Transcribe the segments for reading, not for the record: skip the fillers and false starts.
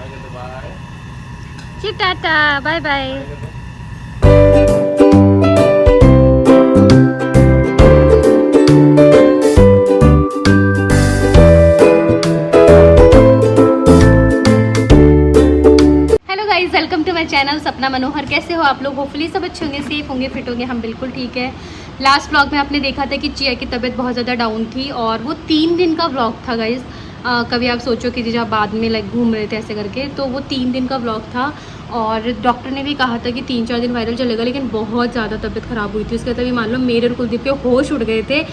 जी टाटा bye bye. Hello guys, welcome to my channel Sapna Manohar. कैसे हो आप लोग? होपफुली सब अच्छे होंगे, सेफ होंगे, फिट होंगे। हम बिल्कुल ठीक है। लास्ट व्लॉग में आपने देखा था कि चिया की तबीयत बहुत ज़्यादा डाउन थी और वो 3 दिन का व्लॉग था गाइस। कभी आप सोचो कि जब बाद में लाइक घूम रहे थे ऐसे करके, तो वो 3 दिन का व्लॉग था और डॉक्टर ने भी कहा था कि 3-4 दिन वायरल चलेगा, लेकिन बहुत ज़्यादा तबीयत ख़राब हुई थी उसके। तभी मान लो मेरे और कुलदीप के होश उड़ गए थे।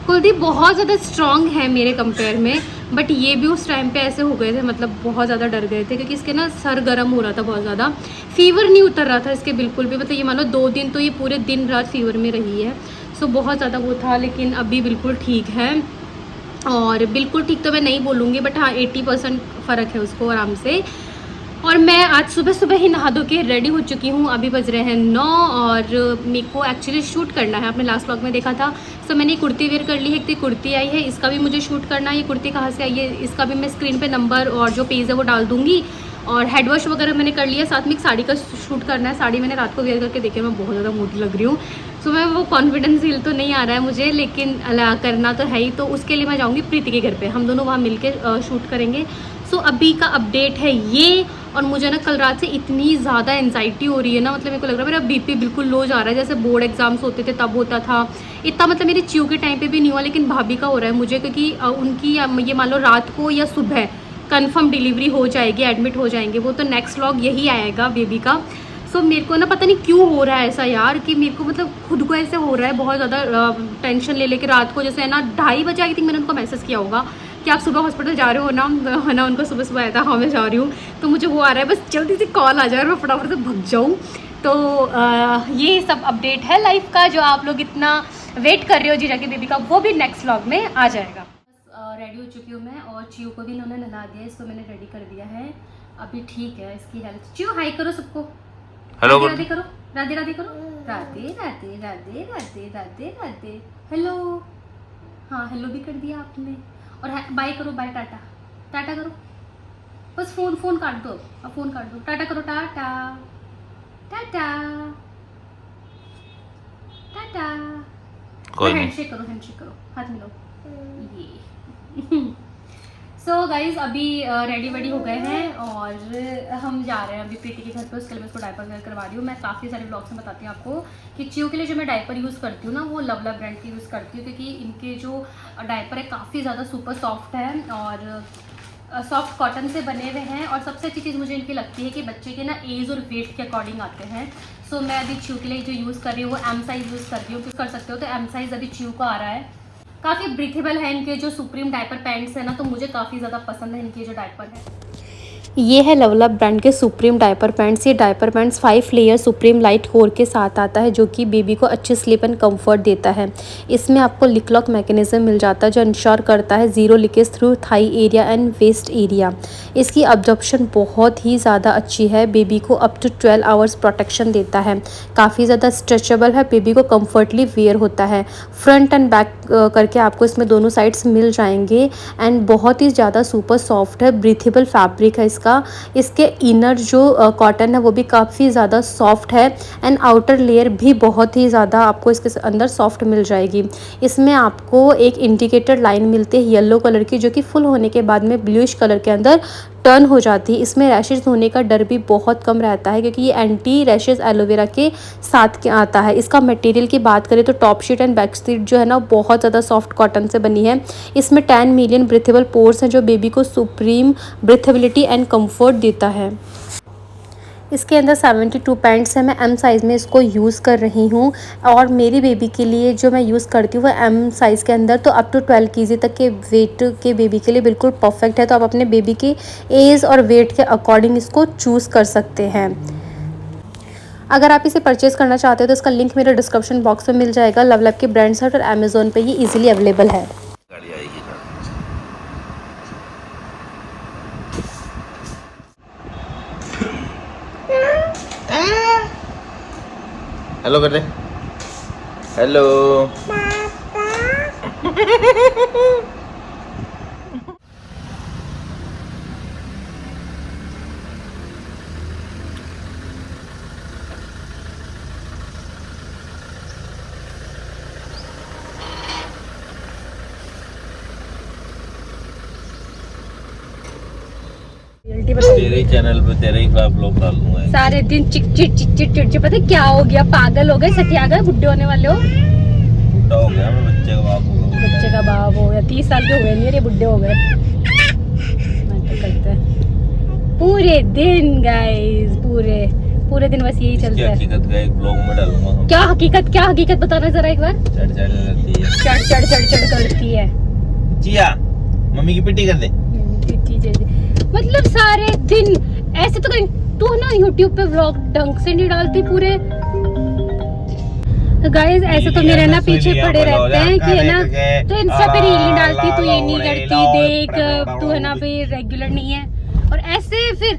कुलदीप बहुत ज़्यादा स्ट्रॉन्ग है मेरे कंपेयर में, बट ये भी उस टाइम पे ऐसे हो गए थे, मतलब बहुत ज़्यादा डर गए थे क्योंकि इसके ना सर गर्म हो रहा था बहुत ज़्यादा। फीवर नहीं उतर रहा था इसके बिल्कुल भी, मतलब ये मान लो 2 दिन तो ये पूरे दिन रात फीवर में रही है। सो बहुत ज़्यादा वो था, लेकिन अभी बिल्कुल ठीक है। और बिल्कुल ठीक तो मैं नहीं बोलूँगी, बट हाँ 80% फ़र्क है उसको आराम से। और मैं आज सुबह सुबह ही नहा धो के रेडी हो चुकी हूँ। अभी बज रहे हैं 9 और मेरे को एक्चुअली शूट करना है। आपने लास्ट व्लॉग में देखा था। सो मैंने कुर्ती वेयर कर ली है, एक कुर्ती आई है, इसका भी मुझे शूट करना है। ये कुर्ती कहाँ से आई है इसका भी मैं स्क्रीन पे नंबर और जो पेज है वो डाल दूँगी। और हेड वॉश वगैरह मैंने कर लिया, साथ में एक साड़ी का शूट करना है। साड़ी मैंने रात को वेयर करके देखी, मैं बहुत ज़्यादा मोटी लग रही हूँ। सो मैं वो कॉन्फिडेंस फील तो नहीं आ रहा है मुझे, लेकिन करना तो है ही। तो उसके लिए मैं जाऊँगी प्रीति के घर पे, हम दोनों वहाँ मिल के शूट करेंगे। सो अभी का अपडेट है ये। और मुझे ना कल रात से इतनी ज़्यादा एंजाइटी हो रही है ना, मतलब मेरे को लग रहा है मेरा बीपी बिल्कुल लो जा रहा है, जैसे बोर्ड एग्जाम्स होते थे तब होता था। इतना मतलब मेरी च्यू के टाइम पे भी नहीं हुआ, लेकिन भाभी का हो रहा है मुझे, क्योंकि उनकी ये मान लो रात को या सुबह कंफर्म डिलीवरी हो जाएगी, एडमिट हो जाएंगे वो। तो नेक्स्ट व्लॉग यही आएगा बेबी का। सो मेरे को ना पता नहीं क्यों हो रहा है ऐसा यार, कि मेरे को मतलब खुद को ऐसे हो रहा है बहुत ज़्यादा टेंशन ले लेके। रात को जैसे है ना 2:30 बजे आई थी, मैंने उनको मैसेज किया होगा कि आप सुबह हॉस्पिटल जा रहे हो ना, है ना। उनको सुबह सुबह आया था, हाँ मैं जा रही हूँ। तो मुझे वो आ रहा है, बस जल्दी से कॉल आ जाए और मैं फटाफट से भग जाऊँ। तो ये सब अपडेट है लाइफ का, जो आप लोग इतना वेट कर रहे हो जीजा की बेबी का, वो भी नेक्स्ट व्लॉग में आ जाएगा। रेडी हो चुकी हूँ मैं, और चियो को भी इन्होंने नहा दिया, इसको मैंने रेडी कर दिया है। अभी ठीक है इसकी हेल्थ। चियो हाई करो सबको, हेलो राधे राधे करो, राधे राधे करो, राधे राधे राधे राधे राधे राधे। हेलो, हाँ हेलो भी कर दिया आपने। और बाय करो, बाय, टाटा, टाटा करो। बस फोन फोन काट दो, अब फोन काट दो, टाटा करो, टाटा टाटा टाटा। कोई नहीं। हैंडशेक करो, हैंडशेक करो, हाथ मिलाओ ये। सो गाइज अभी रेडी वेडी हो गए हैं और हम जा रहे हैं अभी प्रीति के घर पे। उसके लिए मैं उसको डायपर वेयर करवा रही हूँ। मैं काफ़ी सारे ब्लॉग्स में बताती हूँ आपको कि चियो के लिए जो मैं डायपर यूज़ करती हूँ ना, वो लवला ब्रांड की यूज़ करती हूँ, क्योंकि इनके जो डायपर है काफ़ी ज़्यादा सुपर सॉफ्ट है और सॉफ्ट कॉटन से बने हुए हैं। और सबसे अच्छी चीज़ मुझे इनकी लगती है कि बच्चे के ना एज और वेट के अकॉर्डिंग आते हैं। सो मैं अभी चियो के लिए जो यूज़ कर रही हूँ वो एम साइज़ यूज़ कर रही हूँ, कर सकते हो। तो एम साइज़ अभी चियो का आ रहा है। काफ़ी ब्रीथेबल है इनके जो सुप्रीम डायपर पैंट्स है ना, तो मुझे काफ़ी ज़्यादा पसंद है इनके जो डायपर है। ये है लवलप ब्रांड के सुप्रीम डायपर पैंट्स। ये diaper pants 5 layer supreme light core के साथ आता है, जो कि बेबी को अच्छी स्लीप एंड कंफर्ट देता है। इसमें आपको लिक लॉक मैकेनिज्म मिल जाता है, जो इंश्योर करता है zero leakage through thigh area and waist area. इसकी अब्जॉर्प्शन बहुत ही ज़्यादा अच्छी है, बेबी को अप टू 12 आवर्स प्रोटेक्शन देता है। काफ़ी ज़्यादा स्ट्रेचेबल है, बेबी को कम्फर्टली वेयर होता है। फ्रंट एंड बैक करके आपको इसमें दोनों साइड्स मिल जाएंगे एंड बहुत ही ज़्यादा सुपर सॉफ्ट है, ब्रीथेबल फैब्रिक है इसका। इसके इनर जो कॉटन है वो भी काफ़ी ज़्यादा सॉफ्ट है एंड आउटर लेयर भी बहुत ही ज़्यादा आपको इसके अंदर सॉफ्ट मिल जाएगी। इसमें आपको एक इंडिकेटर लाइन मिलती है येलो कलर की, जो कि फुल होने के बाद में ब्लूइश कलर के अंदर टर्न हो जाती है। इसमें रैशेज होने का डर भी बहुत कम रहता है, क्योंकि ये एंटी रैशेज एलोवेरा के साथ के आता है। इसका मटेरियल की बात करें तो top sheet and back sheet जो है ना, बहुत ज़्यादा सॉफ्ट कॉटन से बनी है। इसमें 10 मिलियन ब्रीथेबल पोर्स हैं, जो बेबी को सुप्रीम ब्रीथेबिलिटी एंड कंफर्ट देता है। इसके अंदर 72 पैंट्स हैं। मैं एम साइज़ में इसको यूज़ कर रही हूँ और मेरी बेबी के लिए जो मैं यूज़ करती हूँ वो एम साइज़ के अंदर, तो अप टू 12 kg तक के वेट के बेबी के लिए बिल्कुल परफेक्ट है। तो आप अपने बेबी की एज और वेट के अकॉर्डिंग इसको चूज़ कर सकते हैं। अगर आप इसे परचेज़ करना चाहते हो तो इसका लिंक मेरे डिस्क्रिप्शन बॉक्स में मिल जाएगा। लवलैप के ब्रांड साइट और अमेज़ोन पे ये ईजिली अवेलेबल है। गाड़ी आएगी ना। हेलो कर दे, हेलो। रियलिटी बता। तेरे ही चैनल पे तेरे ही खिलाफ लोग डाल दूंगा। सारे दिन चिक चिक चिक चिक चिक चिक, पता है क्या हो गया? पागल हो गए, सटिया गए, बुड्ढे होने वाले हो। बुढ़ा हो गया मैं, बच्चे का बाप हो गया। बच्चे का बाप हो गया, 30 साल के हुए नहीं रे, बुड्ढे हो गए। करते हैं पूरे दिन गाइस, पूरे दिन बस यही चलता है। हकीकत का एक ब्लॉग में डालूंगा। क्या हकीकत बताना जरा एक बार। चढ़ करती है। जिया मम्मी की पिट्टी कर दे। मतलब सारे दिन ऐसे तो कहीं तू ना यूट्यूब पे व्लॉग ढंग से नहीं डालती पूरे। गाइस ऐसे तो मेरे ना पीछे पड़े रहते हैं कि है ना, तो इंस्टा पे रील नहीं डालती, तू ये नहीं करती, देख तू है ना पे रेगुलर नहीं है। और ऐसे फिर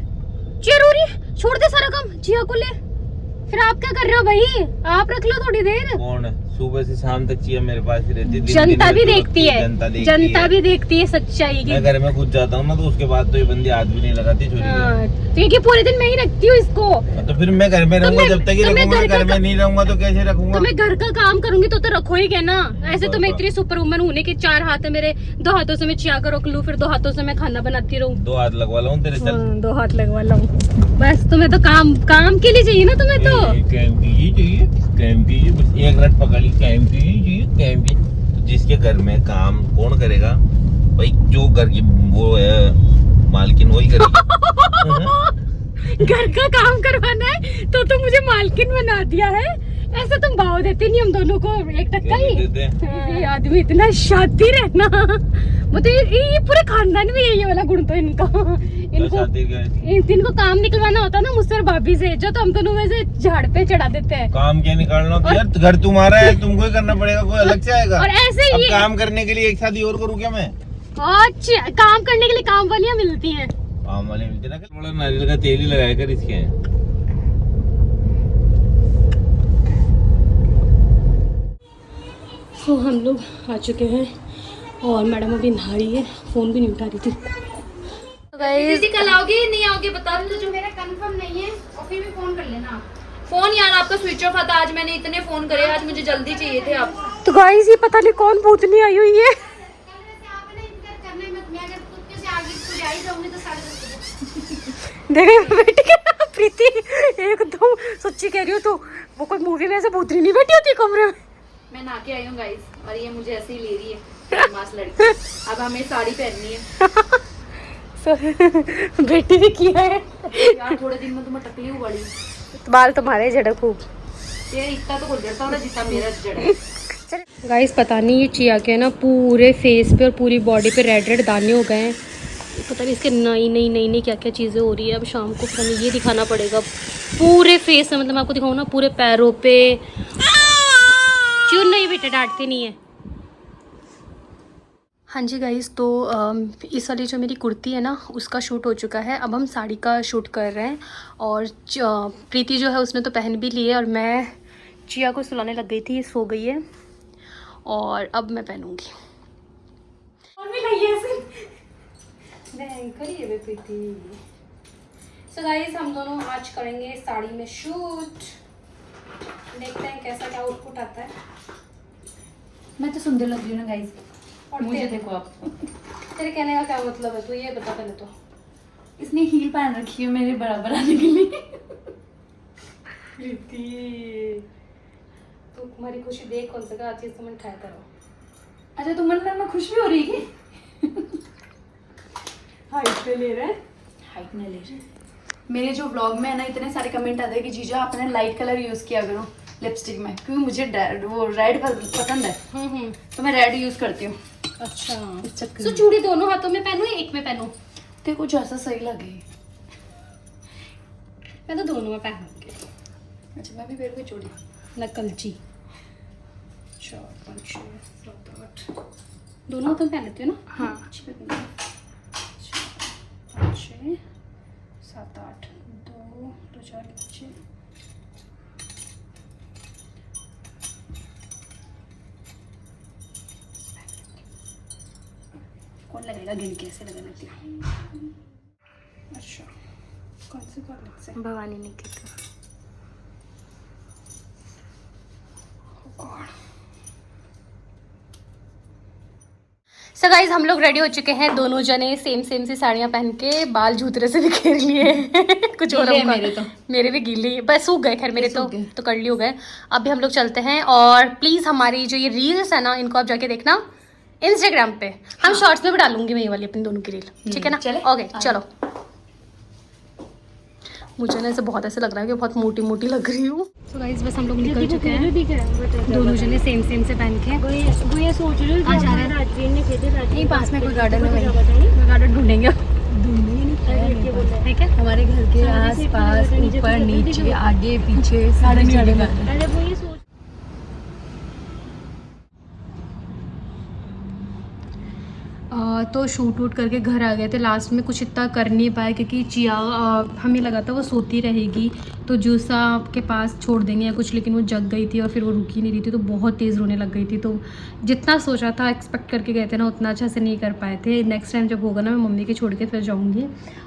जरूरी छोड़ दे सारा काम, जिया को ले। फिर आप क्या कर रहे हो भाई? आप रख लो थोड़ी देर। कौन सुबह से शाम तक चिया मेरे पास ही रहती है। जनता भी देखती है, जनता भी देखती है सच्चाई की। मैं घर में खुद जाता हूँ ना, तो उसके बाद तो ये बंदी हाथ भी नहीं लगाती छोरी को। क्योंकि पूरे दिन मैं ही रखती हूँ इसको। तो फिर मैं घर में रहूंगा, जब तक ही रखूंगा। घर में नहीं रहूंगा तो कैसे रखूंगा? तो मैं घर का काम करूंगी तो रखो ही क्या ना। ऐसे तो मैं इतनी सुपर वुमन होने के 4 हाथ है मेरे, 2 हाथों से मैं चिया को रख लूं, फिर 2 हाथों से मैं खाना बनाती रहूं। 2 हाथ लगवा लाऊं तेरे? चल 2 हाथ लगवा लाऊं। बस तुम्हें तो काम के लिए चाहिए ना, तुम्हें तो कैम चाहिए, बस एक रट पकड़ ली, कैम चाहिए। तो जिसके घर में काम कौन करेगा भाई? जो घर की वो है मालकिन, वही करेगी। घर का काम करवाना है तो मुझे मालकिन बना दिया है। ऐसे तुम भाव देते नहीं हम दोनों को एक टक्का ही। ये आदमी इतना शातिर है ना, मतलब ये पूरे खानदान में यही वाला गुण तो इनको काम निकलवाना होता ना मुझसे और भाभी से, जो तो हम दोनों में से झाड़ पे चढ़ा देते हैं। काम क्या निकालना तो यार, घर तुम्हारा है, तुमको ही करना पड़ेगा, कोई अलग से आएगा? और ऐसे ही काम करने के लिए एक साथ ही और करूँ क्या मैं? काम करने के लिए काम वालियाँ मिलती हैं। काम वाले मिलते ना, थोड़ा नारियल का तेल ही लगाया कर इसके। तो हम लोग आ चुके हैं और मैडम अभी नहा रही है, फोन भी नहीं उठा रही थी। दीदी कल आओगे नहीं आओगे बता दो। जो मेरा कंफर्म नहीं है और फिर भी फोन कर लेना। फोन यार आपका स्विच ऑफ था आज, मैंने इतने फोन करे, आज मुझे जल्दी चाहिए थे आप। तो गाइस ये पता नहीं कौन भूतनी आई हुई है। देखो बेटी प्रीति एकदम सच्ची कह रही हो, तो वो कोई मूवी में ऐसे भूतनी नहीं बैठी होती कमरे में। मैं नहा के आई हूँ गाइस, और ये मुझे ऐसे ही ले रही है बदमाश लड़की। अब हमें साड़ी पहननी है। बेटी भी किया है यार, थोड़े दिन में तुम्हें टकली हूँ बड़ी। बाल तुम्हारे झड़ खूब। ये इतना तो गुजरता होगा जितना मेरा जड़ा। गाइस पता नहीं ये चिया के ना पूरे फेस पे और पूरी बॉडी पे रेड दाने हो गए हैं। पता नहीं इसके नई क्या क्या चीज़ें हो रही है। अब शाम को फिर हमें ये दिखाना पड़ेगा पूरे फेस में, मतलब मैं आपको दिखाऊँ ना पूरे पैरों पे। क्यों नहीं बेटा, डांटते नहीं है। हाँ जी गाइस, तो इस वाली जो मेरी कुर्ती है ना उसका शूट हो चुका है। अब हम साड़ी का शूट कर रहे हैं और प्रीति जो है उसने तो पहन भी ली है, और मैं चिया को सुलाने लग गई थी, सो गई है और अब मैं पहनूंगी। सो गाइस हम दोनों आज करेंगे साड़ी में शूट, देखते हैं कैसा क्या आउटपुट आता है। मैं तो सुंदर लग रही हूँ ना गाइस, और मुझे देखो आप। तेरे कहने का क्या मतलब है, तू ये बता पहले तो। इसने हील पहन रखी है मेरे बराबर आने के लिए। तो तुम्हारी खुशी देख कौन सा चीज तुम उठाया करो। अच्छा तुम में खुश भी हो रही है? हाइट पे ले रहे हैं, हाइट में ले रहे। मेरे जो व्लॉग में है ना इतने सारे कमेंट आते हैं कि जीजा आपने लाइट कलर यूज किया करो लिपस्टिक में, क्योंकि मुझे वो रेड पसंद है। तो मैं रेड यूज करती हूँ। अच्छा तो चूड़ी दोनों हाथों में पहनूं या एक में पहनूं? तेरे को जैसा सही लगे। मैं तो दोनों में पहनूंगी। अच्छा मैं भी पहनूंगी चूड़ी नकलची। 4 5 6 7 8 दोनों हाथों में पहन लेती हूँ ना। हाँ 4 5 6 7 8 2 2 4 6। कौन लगेगा गिन के, ऐसे लगा लेती हूँ। अच्छा कौन से कॉलेज से? भवानी निकेतन। सो गाइज हम लोग रेडी हो चुके हैं, दोनों जने सेम सी साड़ियाँ पहन के, बाल जूतरे से बिखेर लिए कुछ और मेरे भी गीले हैं, बस सूख गए, खैर मेरे तो कर्ली हो गए। अभी हम लोग चलते हैं, और प्लीज़ हमारी जो ये रील्स है ना, इनको आप जाके देखना इंस्टाग्राम पे, हम शॉर्ट्स में भी डालूंगी मैं ये वाली अपनी दोनों की रील, ठीक है ना? ओके चलो। मुझे ना ऐसे बहुत ऐसे लग रहा है कि बहुत मोटी मोटी लग रही हूँ। तो गाइस बस हम लोग निकल चुके हैं, दोनों जने सेम से पहन के। वो ये सोच रहे हो नहीं, पास में कोई गार्डन है, कोई गार्डन ढूंढेंगे ठीक है। हमारे घर के आस पास ऊपर नीचे आगे पीछे सारे गार्डन। तो शूट वूट करके घर आ गए थे। लास्ट में कुछ इतना कर नहीं पाए क्योंकि चिया हमें लगा था वो सोती रहेगी तो जूसा के पास छोड़ देंगे या कुछ, लेकिन वो जग गई थी और फिर वो रुकी नहीं रही थी तो बहुत तेज़ रोने लग गई थी। तो जितना सोचा था एक्सपेक्ट करके गए थे ना, उतना अच्छा से नहीं कर पाए थे। नेक्स्ट टाइम जब होगा ना, मैं मम्मी के छोड़ के फिर जाऊँगी।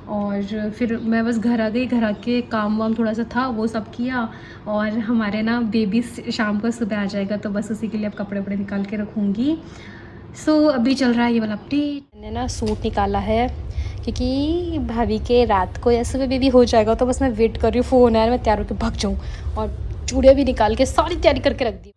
और फिर मैं बस घर आ गई, घर आके काम वाम थोड़ा सा था वो सब किया। और हमारे ना बेबी शाम को सुबह आ जाएगा तो बस उसी के लिए अब कपड़े वपड़े निकाल के रखूँगी। सो अभी चल रहा है ये वाला अपडेट। मैंने ना सूट निकाला है क्योंकि भाभी के रात को या सुबह बेबी हो जाएगा, तो बस मैं वेट कर रही हूँ, फ़ोन आया मैं तैयार होकर भाग जाऊँ। और चूड़ियाँ भी निकाल के सारी तैयारी करके रख दी।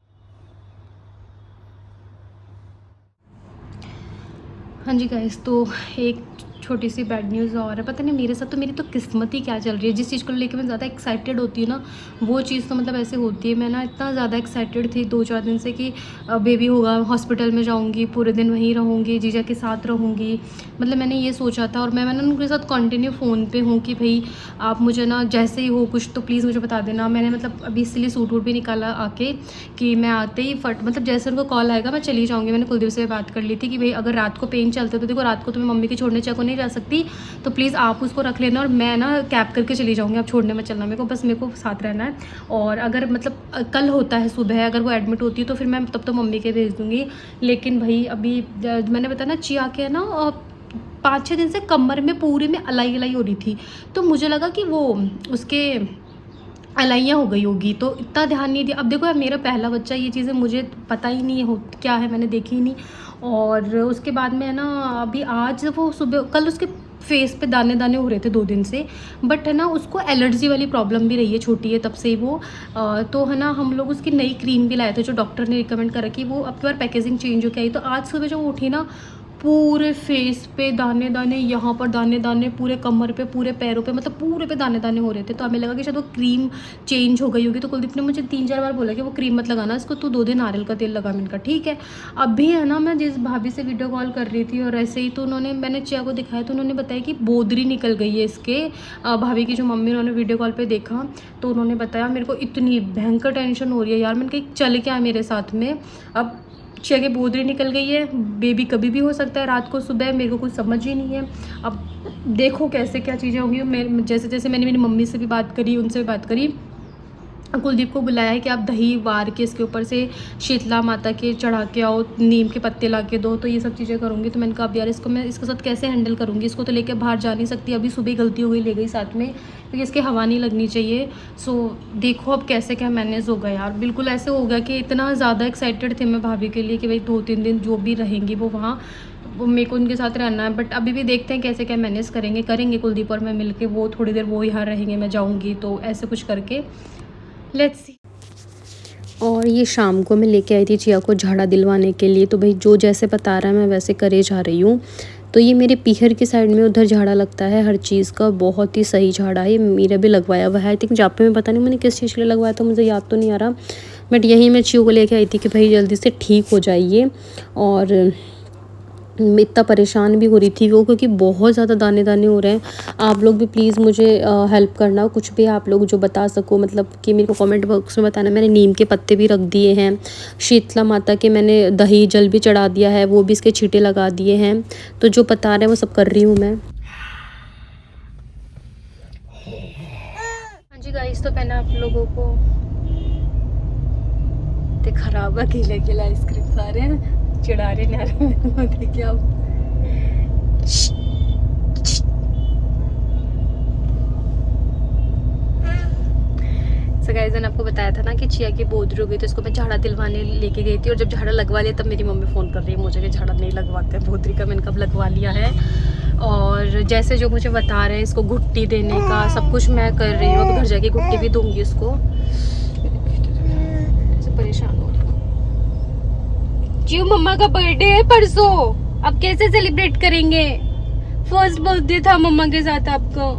हाँ जी गाइस, तो एक छोटी सी बैड न्यूज़ और है। पता नहीं मेरे साथ तो, मेरी तो किस्मत ही क्या चल रही है। जिस चीज़ को लेकर मैं ज़्यादा एक्साइटेड होती हूँ ना, वो चीज़ तो मतलब ऐसे होती है। मैं ना इतना ज़्यादा एक्साइटेड थी 2-4 दिन से कि बेबी होगा, हॉस्पिटल में जाऊँगी, पूरे दिन वहीं रहूँगी, जीजा के साथ रहूँगी, मतलब मैंने ये सोचा था। और मैंने उनके साथ कंटिन्यू फ़ोन पे हूँ कि भाई आप मुझे ना जैसे ही हो कुछ तो प्लीज़ मुझे बता देना। मैंने मतलब अभी इसलिए सूट वूट भी निकाला आके कि मैं आते ही मतलब जैसे उनको कॉल आएगा मैं चली जाऊँगी। मैंने कुलदीप से बात कर ली थी कि भाई अगर रात को पेन चलते तो देखो, रात को तुम्हें मम्मी के छोड़ने चाको नहीं जा सकती, तो प्लीज़ आप उसको रख लेना और मैं ना कैब करके चली जाऊँगी, आप छोड़ने में चलना, मेरे को साथ रहना है। और अगर मतलब कल होता है सुबह, अगर वो एडमिट होती है तो फिर मैं तब तो मम्मी के भेज दूँगी। लेकिन भाई अभी मैंने बताया ना, चिया के ना 5-6 दिन से कमर में पूरे में अलाई हो रही थी, तो मुझे लगा कि वो उसके अलाइयाँ हो गई होगी, तो इतना ध्यान नहीं दिया। अब देखो यार, मेरा पहला बच्चा, ये चीज़ें मुझे पता ही नहीं है क्या है, मैंने देखी ही नहीं। और उसके बाद में है ना, अभी आज वो सुबह, कल उसके फेस पे दाने हो रहे थे 2 दिन से, बट है ना उसको एलर्जी वाली प्रॉब्लम भी रही है, छोटी है तब से ही वो। तो है ना, हम लोग उसकी नई क्रीम भी लाए थे जो डॉक्टर ने रिकमेंड करा कि वो अब की बार पैकेजिंग चेंज हो के आई। तो आज सुबह जब उठी ना, पूरे फेस पे दाने, यहाँ पर दाने, पूरे कमर पे, पूरे पैरों पे, मतलब पूरे पे दाने हो रहे थे। तो हमें लगा कि शायद वो क्रीम चेंज हो गई होगी। तो कुलदीप ने मुझे 3-4 बार बोला कि वो क्रीम मत लगाना, इसको तू 2 दिन नारियल का तेल लगा। मैंने कहा ठीक है। अभी है ना, मैं जिस भाभी से वीडियो कॉल कर रही थी और ऐसे ही, तो उन्होंने, मैंने चिया को दिखाया तो उन्होंने बताया कि बोदरी निकल गई है इसके। भाभी की जो मम्मी, उन्होंने वीडियो कॉल पर देखा तो उन्होंने बताया। मेरे को इतनी भयंकर टेंशन हो रही है यार, मैंने कहा चल क्या मेरे साथ में। अब चिया की बोदरी निकल गई है, बेबी कभी भी हो सकता है, रात को सुबह, मेरे को कुछ समझ ही नहीं है। अब देखो कैसे क्या चीज़ें होंगी। मैं जैसे मैंने मेरी मम्मी से भी बात करी, उनसे भी बात करी, कुलदीप को बुलाया है कि आप दही वार के इसके ऊपर से शीतला माता के चढ़ा के आओ, नीम के पत्ते ला के दो, तो ये सब चीज़ें करूँगी। तो मैंने कहा अब यार इसको मैं इसके साथ कैसे हैंडल करूँगी, इसको तो लेकर बाहर जा नहीं सकती। अभी सुबह गलती हो गई, ले गई साथ में, क्योंकि इसके हवा नहीं लगनी चाहिए। सो देखो अब कैसे क्या मैनेज होगा यार। बिल्कुल ऐसे हो गया कि इतना ज़्यादा एक्साइटेड थे मैं भाभी के लिए कि भाई 2-3 दिन जो भी रहेंगी वो वहाँ, वो मेरे को उनके साथ रहना है। बट अभी भी देखते हैं कैसे क्या मैनेज करेंगे कुलदीप और मैं मिलके। वो थोड़ी देर वो यहाँ रहेंगे, मैं जाऊँगी, तो ऐसे कुछ करके लेट्स सी। और ये शाम को मैं लेके आई थी चिया को झाड़ा दिलवाने के लिए, तो भाई जो जैसे बता रहा है मैं वैसे करे जा रही हूँ। तो ये मेरे पीहर की साइड में उधर झाड़ा लगता है हर चीज़ का, बहुत ही सही झाड़ा है। मेरा भी लगवाया हुआ है, आई थिंक जापे में, पता नहीं मैंने किस चीज़ के लिए लगवाया था, मुझे याद तो नहीं आ रहा। बट यहीं मैं चियो को लेके आई थी कि भाई जल्दी से ठीक हो जाइए। और इतना परेशान भी हो रही थी वो, क्योंकि बहुत ज़्यादा दाने हो रहे हैं। आप लोग भी प्लीज़ मुझे हेल्प करना, कुछ भी आप लोग जो बता सको, मतलब कि मेरे को कमेंट बॉक्स में बताना। मैंने नीम के पत्ते भी रख दिए हैं, शीतला माता के मैंने दही जल भी चढ़ा दिया है, वो भी इसके छींटे लगा दिए हैं। तो जो बता रहे हैं वो सब कर रही हूँ मैं। हाँ जी गाइस, तो मैंने आप लोगों को खराब अकेले आइसक्रीम खा रहे हैं, चिढ़ा रहे हैं, देखिए आप। सो जैसे गाइस मैंने आपको बताया था ना कि चिया की बोधरी हो गई, तो इसको मैं झाड़ा दिलवाने लेके गई थी, और जब झाड़ा लगवा लिया तब मेरी मम्मी फ़ोन कर रही है मुझे कि झाड़ा नहीं लगवाते बोधरी का। मैंने कब लगवा लिया है, और जैसे जो मुझे बता रहे हैं इसको घुट्टी देने का सब कुछ मैं कर रही हूँ। अब घर जाके घुट्टी भी दूंगी इसको। परेशान हो रही हूँ। जियो मम्मा का बर्थडे है परसों, अब कैसे सेलिब्रेट करेंगे? फर्स्ट बर्थडे था मम्मा के साथ आपका।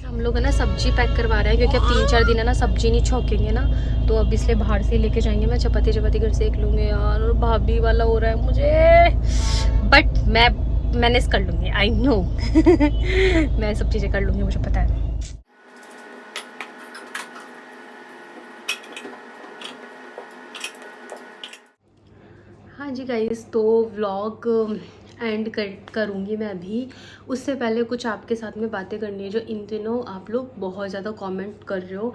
हम लोग है ना सब्जी पैक करवा रहे हैं, क्योंकि अब 3-4 दिन है ना सब्जी नहीं छौकेंगे ना, तो अब इसलिए बाहर से लेके जाएंगे। मैं चपाती घर से एक लूँगी यार, और भाभी वाला हो रहा है मुझे, बट मैं मैनेज कर लूँगी, आई नो। मैं सब चीज़ें कर लूँगी, मुझे पता है। हाँ जी गाइस, तो व्लॉग एंड करूँगी मैं अभी। उससे पहले कुछ आपके साथ में बातें करनी है। जो इन दिनों आप लोग बहुत ज़्यादा कमेंट कर रहे हो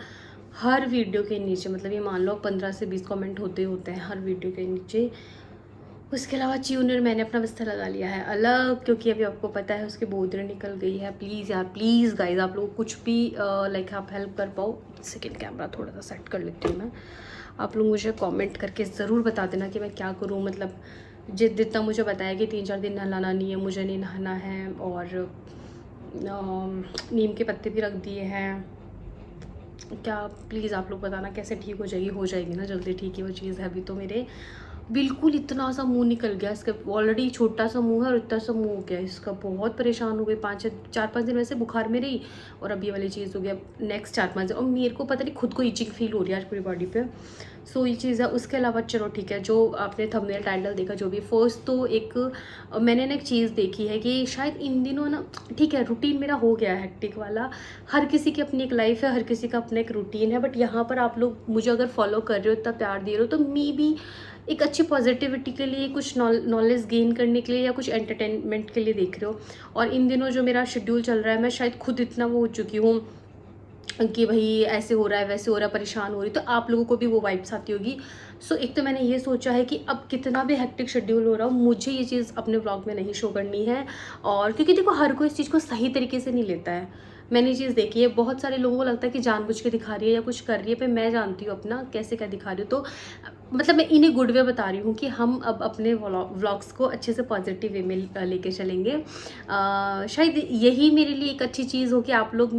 हर वीडियो के नीचे, मतलब ये मान लो 15 से 20 कमेंट होते हैं हर वीडियो के नीचे। उसके अलावा च्यूनर मैंने अपना बिस्तर लगा लिया है अलग, क्योंकि अभी आपको पता है उसकी बोधरी निकल गई है। प्लीज़ यार, प्लीज़ गाइज, आप लोग कुछ भी लाइक आप हेल्प कर पाओ। सेकेंड कैमरा थोड़ा सा सेट कर लेती हूँ मैं। आप लोग मुझे कमेंट करके ज़रूर बता देना कि मैं क्या करूँ। मतलब जितना मुझे बताया कि 3-4 दिन नहलाना नहीं है, मुझे नहीं नहाना है, और नीम के पत्ते भी रख दिए हैं। क्या प्लीज़ आप लोग बताना कैसे ठीक हो जाएगी ना जल्दी ठीक है वो चीज़ है। अभी तो मेरे बिल्कुल इतना सा मुंह निकल गया इसका, ऑलरेडी छोटा सा मुंह है और इतना सा मुंह हो गया इसका। बहुत परेशान हो गई। 4-5 दिन वैसे बुखार में रही, और अब ये वाली चीज़ हो गया नेक्स्ट 4-5 दिन, और मेरे को पता नहीं खुद को इचिंग फील हो रही है आज पूरी बॉडी पे। सो ये चीज़ है। उसके अलावा चलो ठीक है, जो आपने थंबनेल टाइटल देखा जो भी, फर्स्ट तो एक मैंने ना एक चीज़ देखी है कि शायद इन दिनों ना, ठीक है रूटीन मेरा हो गया है हेक्टिक वाला। हर किसी की अपनी एक लाइफ है, हर किसी का अपना एक रूटीन है, बट यहाँ पर आप लोग मुझे अगर फॉलो कर रहे हो, इतना प्यार दे रहे हो, तो मे बी एक अच्छी पॉजिटिविटी के लिए, कुछ नॉलेज गेन करने के लिए, या कुछ एंटरटेनमेंट के लिए देख रहे हो। और इन दिनों जो मेरा शेड्यूल चल रहा है, मैं शायद खुद इतना वो हो चुकी हूँ कि भाई ऐसे हो रहा है वैसे हो रहा है, परेशान हो रही, तो आप लोगों को भी वो वाइब्स आती होगी। सो एक तो मैंने ये सोचा है कि अब कितना भी हेक्टिक शेड्यूल हो रहा हो, मुझे ये चीज़ अपने व्लॉग में नहीं शो करनी है। और क्योंकि देखो हर कोई इस चीज़ को सही तरीके से नहीं लेता है। मैंने ये चीज़ देखी है, बहुत सारे लोगों को लगता है कि जानबूझ के दिखा रही है या कुछ कर रही है, पर मैं जानती हूँ अपना कैसे क्या दिखा रही हूँ। तो मतलब मैं इन्हें गुड वे बता रही हूँ कि हम अब अपने व्लॉग्स को अच्छे से पॉजिटिव वे में लेके चलेंगे। शायद यही मेरे लिए एक अच्छी चीज़ हो कि आप लोग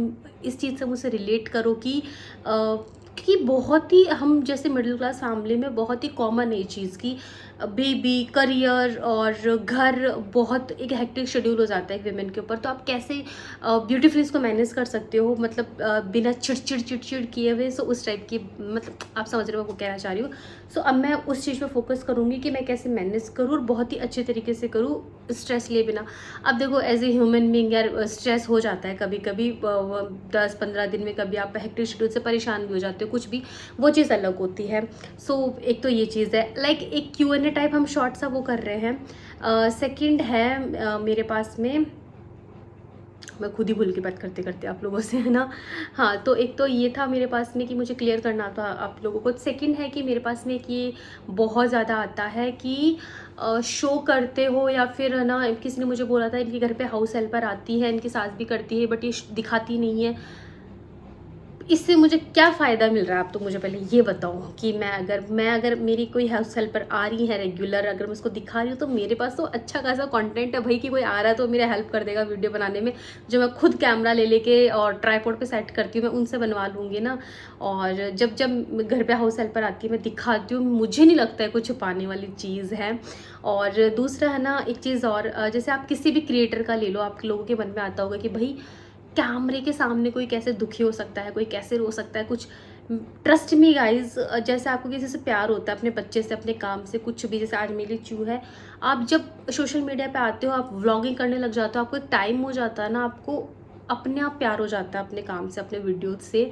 इस चीज़ से मुझसे रिलेट करो कि क्योंकि बहुत ही हम जैसे मिडिल क्लास फैमिली में बहुत ही कॉमन है ये चीज़ की बेबी, करियर और घर, बहुत एक हेक्टिक शेड्यूल हो जाता है एक विमेन के ऊपर। तो आप कैसे ब्यूटीफुली इसको मैनेज कर सकते हो, मतलब बिना चिड़चिड़ किए हुए। सो उस टाइप की, मतलब आप समझ रहे हो वो कहना चाह रही हूँ। सो अब मैं उस चीज़ पे फोकस करूँगी कि मैं कैसे मैनेज करूँ और बहुत ही अच्छे तरीके से करूँ, स्ट्रेस लिए बिना। अब देखो एज ए ह्यूमन बीइंग यार, स्ट्रेस हो जाता है कभी कभी, 10-15 दिन में कभी आप हेक्टिक शेड्यूल से परेशान भी हो जाते हो, कुछ भी, वो चीज़ अलग होती है। सो एक तो ये चीज़ है, लाइक एक Q&A टाइप हम शॉर्ट सा वो कर रहे हैं। सेकंड है मेरे पास में, मैं खुद ही भूल के बात करते करते आप लोगों से, है ना। हाँ, तो एक तो ये था मेरे पास में कि मुझे क्लियर करना था आप लोगों को। सेकंड है कि मेरे पास में कि बहुत ज़्यादा आता है कि शो करते हो, या फिर है ना, किसी ने मुझे बोला था इनके घर पे हाउस हेल्पर आती है, इनकी सास भी करती है, बट ये दिखाती नहीं है। इससे मुझे क्या फ़ायदा मिल रहा है, आप तो मुझे पहले ये बताओ कि मैं अगर मेरी कोई हाउस हेल्पर आ रही है रेगुलर, अगर मैं उसको दिखा रही हूँ, तो मेरे पास तो अच्छा खासा कंटेंट है भाई, कि कोई आ रहा है तो मेरा हेल्प कर देगा वीडियो बनाने में, जो मैं खुद कैमरा ले लेके और ट्राईपॉड पे सेट करती हूँ, मैं उनसे बनवा लूँगी ना। और जब घर पे हाउस हेल्पर आती है, मैं दिखाती हूँ, मुझे नहीं लगता है कुछ छुपाने वाली चीज़ है। और दूसरा है ना, एक चीज़ और, जैसे आप किसी भी क्रिएटर का ले लो, आप लोगों के मन में आता होगा कि भाई कैमरे के सामने कोई कैसे दुखी हो सकता है, कोई कैसे रो सकता है, कुछ ट्रस्ट मी गाइज, जैसे आपको किसी से प्यार होता है, अपने बच्चे से, अपने काम से, कुछ भी, जैसे आज मेरी चू है, आप जब सोशल मीडिया पे आते हो, आप व्लॉगिंग करने लग जाते हो, आपको एक टाइम हो जाता है ना, आपको अपने आप प्यार हो जाता है अपने काम से, अपने वीडियोज से।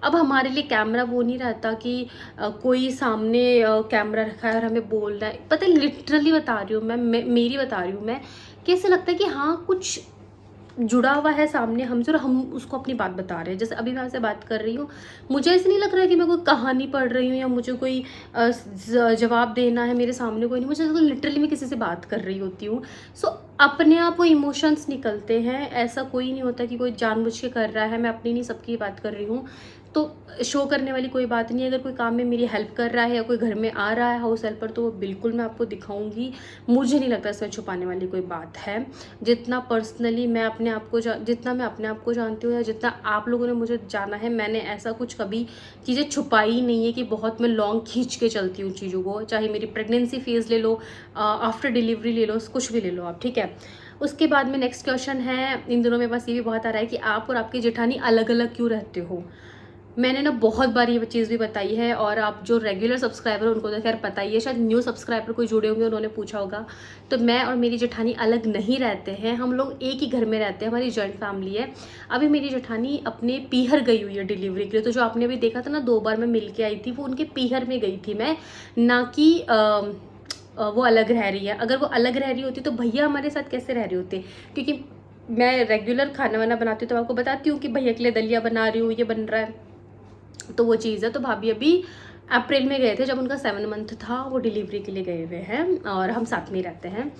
अब हमारे लिए कैमरा वो नहीं रहता कि कोई सामने कैमरा रखा है और हमें बोल रहा है। पता है, लिटरली बता रही हूँ मैं, मेरी बता रही हूँ मैं, कैसे लगता है कि हाँ कुछ जुड़ा हुआ है सामने हमसे और हम उसको अपनी बात बता रहे हैं। जैसे अभी मैं आपसे बात कर रही हूँ, मुझे ऐसे नहीं लग रहा है कि मैं कोई कहानी पढ़ रही हूँ या मुझे कोई जवाब देना है, मेरे सामने कोई नहीं, मुझे तो लिटरली मैं किसी से बात कर रही होती हूँ। सो अपने आप वो इमोशंस निकलते हैं, ऐसा कोई नहीं होता कि कोई जानबूझ के कर रहा है। मैं अपनी नहीं सबकी बात कर रही हूँ, तो शो करने वाली कोई बात नहीं है। अगर कोई काम में मेरी हेल्प कर रहा है या कोई घर में आ रहा है हाउस हेल्पर, तो वो बिल्कुल मैं आपको दिखाऊंगी। मुझे नहीं लगता इसमें छुपाने वाली कोई बात है। जितना पर्सनली मैं अपने आप को जितना मैं अपने आप को जानती हूँ या जितना आप लोगों ने मुझे जाना है, मैंने ऐसा कुछ कभी चीज़ें छुपाई नहीं है कि बहुत मैं लॉन्ग खींच के चलती हूँ चीज़ों को। चाहे मेरी प्रेगनेंसी फेज़ ले लो, आफ्टर डिलीवरी ले लो, कुछ भी ले लो आप, ठीक है। उसके बाद में नेक्स्ट क्वेश्चन है, इन दिनों में बस ये भी बहुत आ रहा है कि आप और आपकी जेठानी अलग अलग क्यों रहते हो। मैंने ना बहुत बार ये चीज़ भी बताई है, और आप जो रेगुलर सब्सक्राइबर उनको तो खैर पता ही है, शायद न्यू सब्सक्राइबर कोई जुड़े होंगे उन्होंने पूछा होगा। तो मैं और मेरी जेठानी अलग नहीं रहते हैं, हम लोग एक ही घर में रहते हैं, हमारी जॉइंट फैमिली है। अभी मेरी जेठानी अपने पीहर गई हुई है डिलीवरी के लिए, तो जो आपने अभी देखा था ना 2 बार मैं मिल के आई थी, वो उनके पीहर में गई थी मैं, ना कि वो अलग रह रही है। अगर वो अलग रह रही होती तो भैया हमारे साथ कैसे रह रहे होते, क्योंकि मैं रेगुलर खाना वाना बनाती हूँ तो आपको बताती हूँ कि भैया के लिए दलिया बना रही हूँ, ये बन रहा है, तो वो चीज़ है। तो भाभी अभी अप्रैल में गए थे, जब उनका 7 मंथ था, वो डिलीवरी के लिए गए हुए हैं और हम साथ में रहते हैं।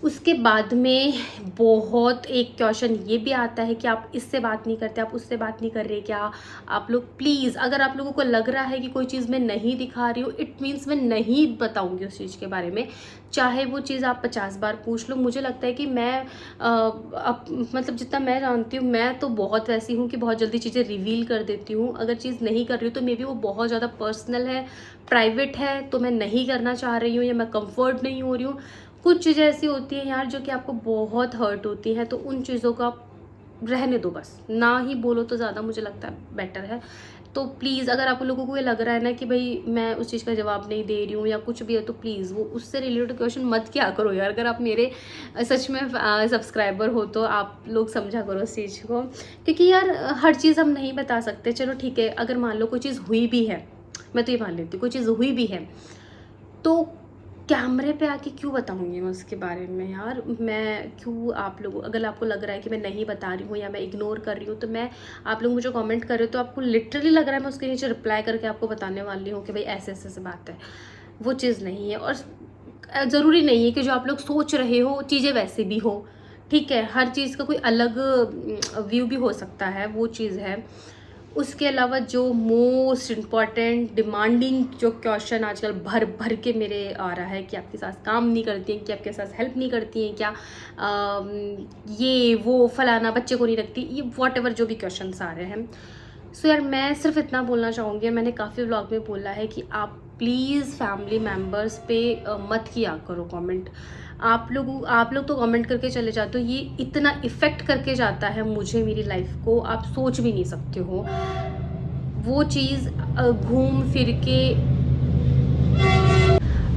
उसके बाद में बहुत एक क्वेश्चन ये भी आता है कि आप इससे बात नहीं करते, आप उससे बात नहीं कर रहे क्या। आप लोग प्लीज़, अगर आप लोगों को लग रहा है कि कोई चीज़ मैं नहीं दिखा रही हूँ, इट मीन्स मैं नहीं बताऊँगी उस चीज़ के बारे में, चाहे वो चीज़ आप 50 बार पूछ लो। मुझे लगता है कि मैं मतलब जितना मैं जानती हूँ, मैं तो बहुत वैसी हूँ कि बहुत जल्दी चीज़ें रिवील कर देती हूँ। अगर चीज़ नहीं कर रही हूँ तो मे बी वो बहुत ज़्यादा पर्सनल है, प्राइवेट है, तो मैं नहीं करना चाह रही हूँ या मैं कंफर्ट नहीं हो रही हूँ। कुछ चीज़ें ऐसी होती हैं यार जो कि आपको बहुत हर्ट होती हैं, तो उन चीज़ों को आप रहने दो, बस ना ही बोलो तो ज़्यादा मुझे लगता है बेटर है। तो प्लीज़, अगर आप लोगों को ये लग रहा है ना कि भाई मैं उस चीज़ का जवाब नहीं दे रही हूँ या कुछ भी है, तो प्लीज़ वो उससे रिलेटेड क्वेश्चन मत किया करो यार। अगर आप मेरे सच में सब्सक्राइबर हो तो आप लोग समझा करो उस चीज़ को, क्योंकि यार हर चीज़ हम नहीं बता सकते। चलो ठीक है, अगर मान लो कोई चीज़ हुई भी है, मैं तो ये मान लेती हूँ कोई चीज़ हुई भी है, तो कैमरे पे आके क्यों बताऊंगी मैं उसके बारे में यार। मैं क्यों, आप लोग अगर आपको लग रहा है कि मैं नहीं बता रही हूँ या मैं इग्नोर कर रही हूँ, तो मैं, आप लोग मुझे कमेंट कर रहे हो तो आपको लिटरली लग रहा है मैं उसके नीचे रिप्लाई करके आपको बताने वाली हूँ कि भाई ऐसे ऐसे बात है। वो चीज़ नहीं है, और ज़रूरी नहीं है कि जो आप लोग सोच रहे हो चीज़ें वैसे भी हो, ठीक है। हर चीज़ का कोई अलग व्यू भी हो सकता है, वो चीज़ है। उसके अलावा जो मोस्ट इम्पॉर्टेंट डिमांडिंग जो क्वेश्चन आजकल भर भर के मेरे आ रहा है कि आपके साथ काम नहीं करती हैं, कि आपके साथ हेल्प नहीं करती हैं क्या, ये वो फलाना, बच्चे को नहीं रखती, ये वॉट जो भी क्वेश्चंस आ रहे हैं। सो यार मैं सिर्फ इतना बोलना चाहूँगी, मैंने काफ़ी व्लॉग में बोला है कि आप प्लीज़ फैमिली मेम्बर्स पे मत किया करो कमेंट। आप लोग तो कमेंट करके चले जाते हो, ये इतना इफ़ेक्ट करके जाता है मुझे, मेरी लाइफ को, आप सोच भी नहीं सकते हो। वो चीज़ घूम फिर के,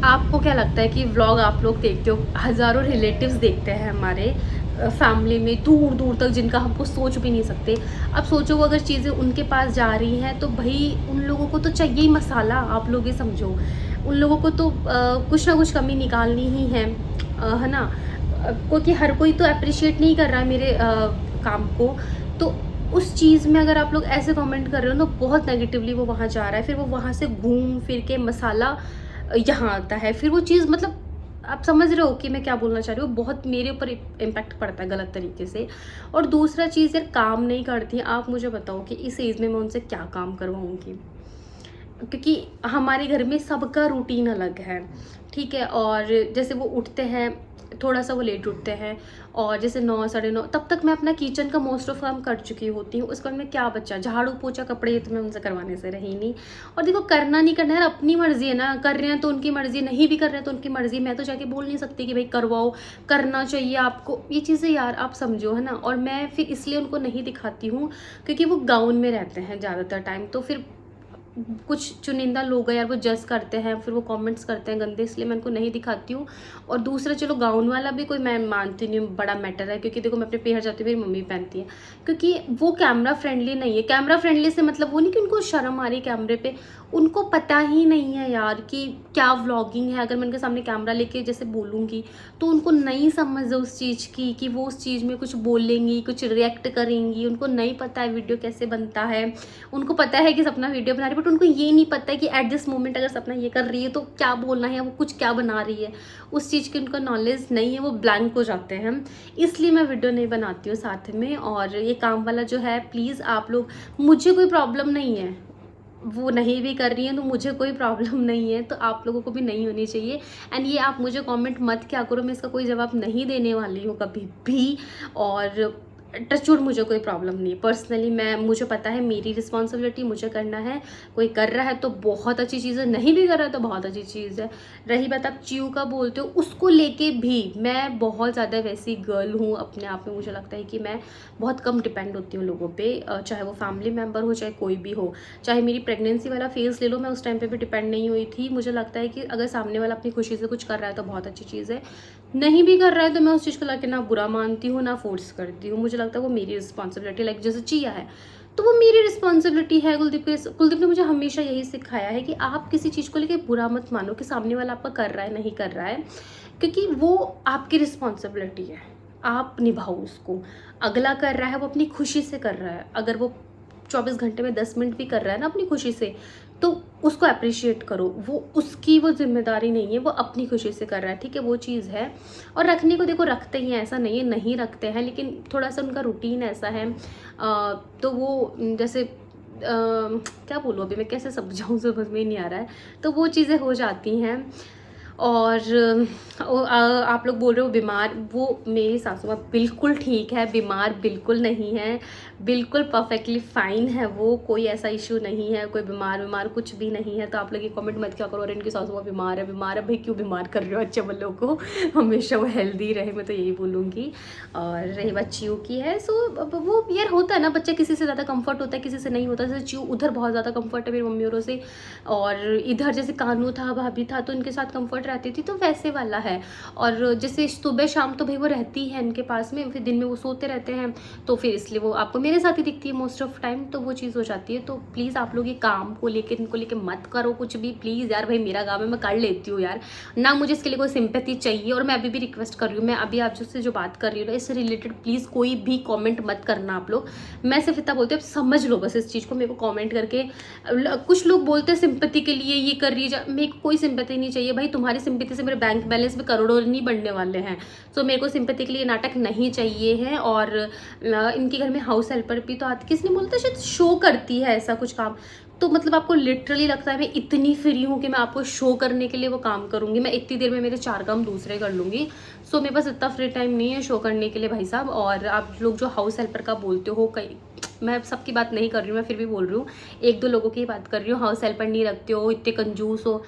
आपको क्या लगता है कि व्लॉग आप लोग देखते हो, हज़ारों रिलेटिव्स देखते हैं हमारे फैमिली में दूर दूर तक, जिनका हमको सोच भी नहीं सकते। अब सोचो अगर चीज़ें उनके पास जा रही हैं तो भाई उन लोगों को तो चाहिए ही मसाला, आप लोग ये समझो। उन लोगों को तो कुछ ना कुछ कमी निकालनी ही है ना, क्योंकि हर कोई तो अप्रिशिएट नहीं कर रहा है मेरे काम को। तो उस चीज़ में अगर आप लोग ऐसे कमेंट कर रहे हो तो बहुत नेगेटिवली वो वहाँ जा रहा है, फिर वो वहाँ से घूम फिर के मसाला यहाँ आता है, फिर वो चीज़, मतलब आप समझ रहे हो कि मैं क्या बोलना चाह रही हूँ, बहुत मेरे ऊपर इम्पैक्ट पड़ता है गलत तरीके से। और दूसरा चीज़ यार, काम नहीं करती, आप मुझे बताओ कि इस एज में मैं उनसे क्या काम करवाऊँगी, क्योंकि हमारे घर में सबका रूटीन अलग है, ठीक है। और जैसे वो उठते हैं, थोड़ा सा वो लेट उठते हैं, और जैसे 9 साढ़े 9 तब तक मैं अपना किचन का मोस्ट ऑफ काम कर चुकी होती हूँ। उसके बाद में क्या बच्चा, झाड़ू पोछा कपड़े, ये तो मैं उनसे करवाने से रही नहीं। और देखो करना नहीं करना है अपनी मर्जी है ना, कर रहे हैं तो उनकी मर्जी, नहीं भी कर रहे हैं तो उनकी मर्जी। मैं तो जाके बोल नहीं सकती कि भाई करवाओ, करना चाहिए आपको, ये चीज़ें यार आप समझो, है ना। और मैं फिर इसलिए उनको नहीं दिखाती हूँ क्योंकि वो गाउन में रहते हैं ज़्यादातर टाइम, तो फिर कुछ चुनिंदा लोग हैं यार, वो जज करते हैं, फिर वो कमेंट्स करते हैं गंदे, इसलिए मैं उनको नहीं दिखाती हूँ। और दूसरा चलो गाउन वाला भी कोई मैं मानती नहीं हूँ बड़ा मैटर है, क्योंकि देखो मैं अपने पेहर जाती हूँ, मेरी मम्मी पहनती है, क्योंकि वो कैमरा फ्रेंडली नहीं है। कैमरा फ्रेंडली से मतलब वो नहीं कि उनको शर्म आ रही कैमरे पे, उनको पता ही नहीं है यार कि क्या व्लॉगिंग है। अगर मैं उनके सामने कैमरा लेके जैसे बोलूँगी तो उनको नहीं समझ है उस चीज़ की, कि वो उस चीज़ में कुछ बोलेंगी, कुछ रिएक्ट करेंगी। उनको नहीं पता है वीडियो कैसे बनता है। उनको पता है कि सपना वीडियो बना रही है, बट उनको ये नहीं पता है कि एट दिस मोमेंट अगर सपना ये कर रही है तो क्या बोलना है, वो कुछ क्या बना रही है, उस चीज़ की उनका नॉलेज नहीं है, वो ब्लैंक हो जाते हैं। इसलिए मैं वीडियो नहीं बनाती हूँ साथ में। और ये काम वाला जो है, प्लीज़ आप लोग, मुझे कोई प्रॉब्लम नहीं है, वो नहीं भी कर रही हैं तो मुझे कोई प्रॉब्लम नहीं है, तो आप लोगों को भी नहीं होनी चाहिए। एंड ये आप मुझे कमेंट मत क्या करो, मैं इसका कोई जवाब नहीं देने वाली हूँ कभी भी। और टचवुड मुझे कोई प्रॉब्लम नहीं है पर्सनली, मुझे पता है मेरी रिस्पॉन्सिबिलिटी, मुझे करना है। कोई कर रहा है तो बहुत अच्छी चीज़ है, नहीं भी कर रहा है तो बहुत अच्छी चीज़ है। रही बात आप च्यू का बोलते हो, उसको लेके भी मैं बहुत ज़्यादा वैसी गर्ल हूँ अपने आप में। मुझे लगता है कि मैं बहुत कम डिपेंड होती हूँ लोगों पे, चाहे वो फैमिली मेम्बर हो, चाहे कोई भी हो। चाहे मेरी प्रेगनेंसी वाला फेज़ ले लो, मैं उस टाइम पे भी डिपेंड नहीं हुई थी। मुझे लगता है कि अगर सामने वाला अपनी खुशी से कुछ कर रहा है तो बहुत अच्छी चीज़ है, नहीं भी कर रहा है तो मैं उस चीज़ को लेकर ना बुरा मानती हूँ ना फोर्स करती हूँ। मुझे लगता है वो मेरी रिस्पॉन्सिबिलिटी, लाइक जैसे चिया है तो वो मेरी रिस्पॉन्सिबिलिटी है। कुलदीप ने मुझे हमेशा यही सिखाया है कि आप किसी चीज़ को लेकर बुरा मत मानो कि सामने वाला आपका कर रहा है नहीं कर रहा है, क्योंकि वो आपकी रिस्पॉन्सिबिलिटी है, आप निभाओ उसको। अगला कर रहा है वो अपनी खुशी से कर रहा है, अगर वो 24 घंटे में 10 मिनट भी कर रहा है ना अपनी खुशी से, तो उसको अप्रिशिएट करो। वो उसकी वो जिम्मेदारी नहीं है, वो अपनी खुशी से कर रहा है, ठीक है, वो चीज़ है। और रखने को देखो रखते ही हैं, ऐसा नहीं है नहीं रखते हैं, लेकिन थोड़ा सा उनका रूटीन ऐसा है। तो वो जैसे क्या बोलूँ अभी मैं कैसे समझाऊँ, समझ में नहीं आ रहा है, तो वो चीज़ें हो जाती हैं। और आप लोग बोल रहे हो बीमार, वो मेरी सासू माँ बिल्कुल ठीक है, बीमार बिल्कुल नहीं है, बिल्कुल परफेक्टली फाइन है वो, कोई ऐसा इशू नहीं है, कोई बीमार कुछ भी नहीं है। तो आप लोग ये कमेंट मत क्या करो, और इनकी सासू माँ बीमार है भाई, क्यों बीमार कर रहे हो अच्छे वालों को, हमेशा वो हेल्दी रहे, मैं तो यही बोलूँगी। और रही बात च्यू की है, सो वो यार होता है ना, बच्चा किसी से ज़्यादा कम्फर्ट होता है, किसी से नहीं होता। जैसे च्यू उधर बहुत ज़्यादा कम्फर्ट है मेरी मम्मी औरों से, और इधर जैसे कानू था, भाभी था, तो इनके साथ कम्फर्ट रहती थी, तो वैसे वाला है। और जैसे सुबह शाम तो भाई वो रहती है इनके पास में, फिर दिन में वो सोते रहते हैं, तो फिर इसलिए वो आपको मेरे साथ ही दिखती है मोस्ट ऑफ टाइम, तो वो चीज़ हो जाती है। तो प्लीज़ आप लोग ये काम को लेकर, इनको लेकर मत करो कुछ भी, प्लीज़ यार। भाई मेरा काम है, मैं कर लेती हूँ यार, ना मुझे इसके लिए कोई सिंपैथी चाहिए। और मैं अभी भी रिक्वेस्ट कर रही हूँ, मैं अभी आप जिससे जो बात कर रही हूँ ना, इससे रिलेटेड प्लीज़ कोई भी कॉमेंट मत करना आप लोग। मैं सिर्फ इतना बोलती हूँ, समझ लो बस इस चीज़ को, मेरे को कॉमेंट करके। कुछ लोग बोलते हैं सिंपैथी के लिए ये कर रही है, मेरे को कोई सिंपैथी नहीं चाहिए भाई। तुम्हारी सिंपैथी से मेरे बैंक बैलेंस में करोड़ों नहीं बढ़ने वाले हैं, तो मेरे को सिंपैथी के लिए नाटक नहीं चाहिए है। और इनके घर में हाउस हेल्पर भी तो आती, किसने बोलता शायद शो करती है ऐसा कुछ काम, तो मतलब आपको लिटरली लगता है मैं इतनी फ्री हूँ कि मैं आपको शो करने के लिए वो काम करूँगी? मैं इतनी देर में मेरे 4 काम दूसरे कर लूँगी। सो मेरे पास इतना फ्री टाइम नहीं है शो करने के लिए भाई साहब। और आप लोग जो हाउस हेल्पर का बोलते हो, कहीं मैं सबकी बात नहीं कर रही हूँ, मैं फिर भी बोल रही हूँ, 1-2 लोगों की बात कर रही हूँ। हाउस हेल्पर नहीं रखते हो, इतने कंजूस हो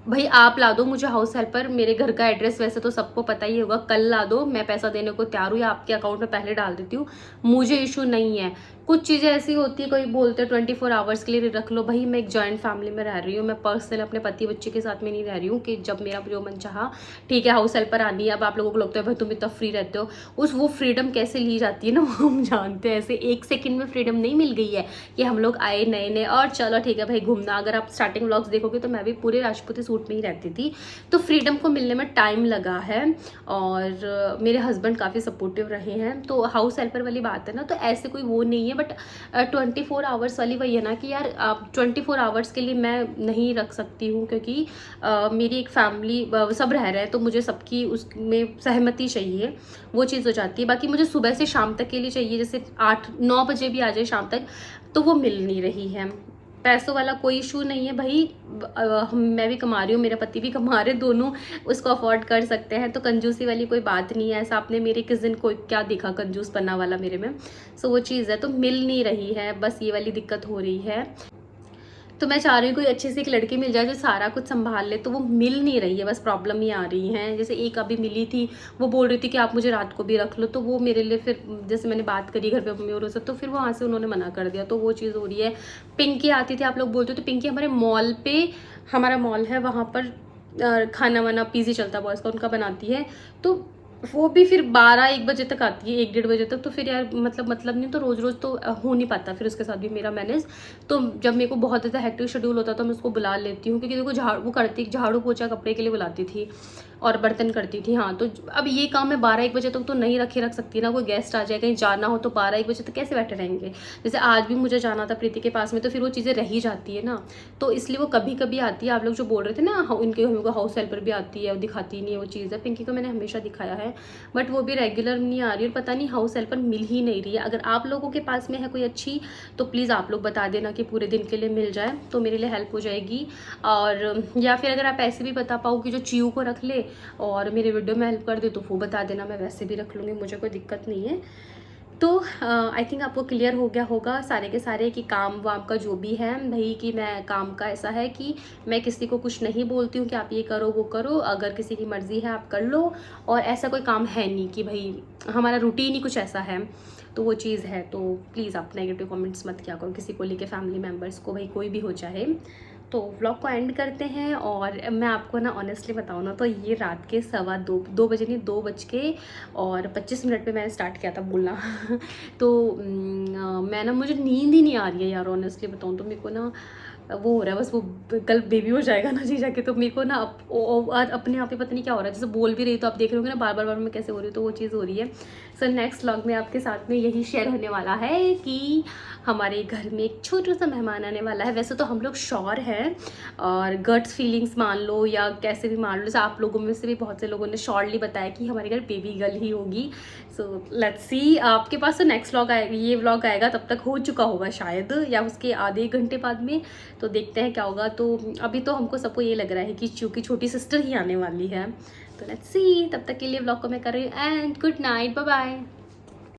भाई, आप ला दो मुझे हाउस हेल्पर। मेरे घर का एड्रेस वैसे तो सबको पता ही होगा, कल ला दो, मैं पैसा देने को तैयार हूँ, या आपके अकाउंट में पहले डाल देती हूँ, मुझे इशू नहीं है। कुछ चीज़ें ऐसी होती है, कोई बोलते हैं 24 आवर्स के लिए रख लो। भाई मैं एक जॉइंट फैमिली में रह रही हूँ, मैं पर्सनल अपने पति बच्चे के साथ में नहीं रह रही हूँ कि जब मेरा जो मन चाहा, ठीक है हाउस हेल्पर आनी है। अब आप लोगों को लगता है भाई तुम इतना फ्री रहते हो, वो फ्रीडम कैसे ली जाती है ना, वो हम जानते हैं। ऐसे 1 सेकंड में फ्रीडम नहीं मिल गई है कि हम लोग आए नए और चलो ठीक है भाई घूमना। अगर आप स्टार्टिंग व्लॉग्स देखोगे तो मैं भी पूरे राजपूती सूट में ही रहती थी, तो फ्रीडम को मिलने में टाइम लगा है। और मेरे हस्बैंड काफ़ी सपोर्टिव रहे हैं। तो हाउस हेल्पर वाली बात है ना, तो ऐसे कोई वो नहीं है, बट 24 आवर्स वाली वही है ना कि यार आप 24 आवर्स के लिए मैं नहीं रख सकती हूँ, क्योंकि मेरी एक फैमिली सब रह रहे हैं, तो मुझे सबकी उसमें सहमति चाहिए, वो चीज़ हो जाती है। बाकी मुझे सुबह से शाम तक के लिए चाहिए, जैसे 8-9 बजे भी आ जाए शाम तक, तो वो मिल नहीं रही है। पैसों वाला कोई इशू नहीं है भाई, मैं भी कमा रही हूँ, मेरा पति भी कमा रहे, दोनों उसको अफोर्ड कर सकते हैं, तो कंजूसी वाली कोई बात नहीं है। ऐसा आपने मेरे किस दिन कोई क्या देखा कंजूस पन्ना वाला मेरे में, सो वो चीज़ है, तो मिल नहीं रही है, बस ये वाली दिक्कत हो रही है। तो मैं चाह रही हूँ कोई अच्छी सी एक लड़की मिल जाए जो सारा कुछ संभाल ले, तो वो मिल नहीं रही है, बस प्रॉब्लम ही आ रही है। जैसे एक अभी मिली थी, वो बोल रही थी कि आप मुझे रात को भी रख लो, तो वो मेरे लिए फिर जैसे मैंने बात करी घर पे मम्मी और से, तो फिर वहाँ से उन्होंने मना कर दिया, तो वो चीज़ हो रही है। पिंकी आती थी, आप लोग बोलते हो, तो पिंकी हमारे मॉल पे, हमारा मॉल है वहाँ पर खाना वाना पीजी चलता है बॉयज़ का, उनका बनाती है, तो वो भी फिर 12-1 बजे तक आती है, 1-1:30 बजे तक। तो फिर यार मतलब नहीं, तो रोज़ रोज़ तो हो नहीं पाता फिर उसके साथ भी मेरा मैनेज। तो जब मेरे को बहुत ज़्यादा हेक्टिक शेड्यूल होता है तो मैं उसको बुला लेती हूँ, क्योंकि देखो वो करती, झाड़ू पोछा कपड़े के लिए बुलाती थी और बर्तन करती थी। हाँ, तो अब ये काम मैं 12-1 बजे तक तो नहीं रख सकती ना, कोई गेस्ट आ जाए, कहीं जाना हो तो 12-1 बजे तक कैसे बैठे रहेंगे। जैसे आज भी मुझे जाना था प्रीति के पास में, तो फिर वो चीज़ें रह ही जाती है ना, तो इसलिए वो कभी कभी आती है। आप लोग जो बोल रहे थे ना, उनके घर को हाउस हेल्पर भी आती है, वो दिखाती नहीं है वो चीज़ है। पिंकी को मैंने हमेशा दिखाया है, बट वो भी रेगुलर नहीं आ रही, और पता नहीं हाउस हेल्पर मिल ही नहीं रही है। अगर आप लोगों के पास में है कोई अच्छी, तो प्लीज़ आप लोग बता देना कि पूरे दिन के लिए मिल जाए, तो मेरे लिए हेल्प हो जाएगी। और या फिर अगर आप ऐसे भी बता पाओ कि जो चीयू को रख ले और मेरे वीडियो में हेल्प कर दे, तो वो बता देना, मैं वैसे भी रख लूँगी, मुझे कोई दिक्कत नहीं है। तो आई थिंक आपको क्लियर हो गया होगा सारे के सारे कि काम वाम का जो भी है भाई, कि मैं काम का ऐसा है कि मैं किसी को कुछ नहीं बोलती हूँ कि आप ये करो वो करो, अगर किसी की मर्ज़ी है आप कर लो, और ऐसा कोई काम है नहीं कि भाई हमारा रूटीन ही कुछ ऐसा है, तो वो चीज़ है। तो प्लीज़ आप नेगेटिव कमेंट्स मत किया करो किसी को लेके, फैमिली मेम्बर्स को, भाई कोई भी हो चाहे। तो व्लॉग को एंड करते हैं। और मैं आपको ना ऑनेस्टली बताऊँ ना, तो ये रात के 2:15 बजे नहीं, 2:25 पे मैंने स्टार्ट किया था बोलना तो मैं ना, मुझे नींद ही नहीं आ रही है यार, ऑनेस्टली बताऊँ तो मेरे को ना वो हो रहा है, बस वो कल बेबी हो जाएगा ना जी जाके, तो मेरे को ना अपने आप ही पता नहीं क्या हो रहा है। जैसे बोल भी रही तो आप देख रहे होंगे ना बार बार मैं कैसे हो रही हूँ, तो वो चीज़ हो रही है। सो नेक्स्ट व्लॉग में आपके साथ में यही शेयर होने वाला है कि हमारे घर में एक छोटा सा मेहमान आने वाला है। वैसे तो हम लोग श्योर हैं, और गट्स फीलिंग्स मान लो या कैसे भी मान लो, जैसे आप लोगों में से भी बहुत से लोगों ने श्योरली बताया कि हमारे घर बेबी गर्ल ही होगी। सो लेट्स सी, आपके पास तो नेक्स्ट व्लॉग आएगा, ये व्लॉग आएगा तब तक हो चुका होगा शायद, या उसके आधे 1 घंटे बाद में, तो देखते हैं क्या होगा। तो अभी तो हमको सबको ये लग रहा है कि चूँकि छोटी सिस्टर ही आने वाली है, तो लेट्स सी। तब तक के लिए व्लॉग को मैं कर रही हूँ and good night, bye bye.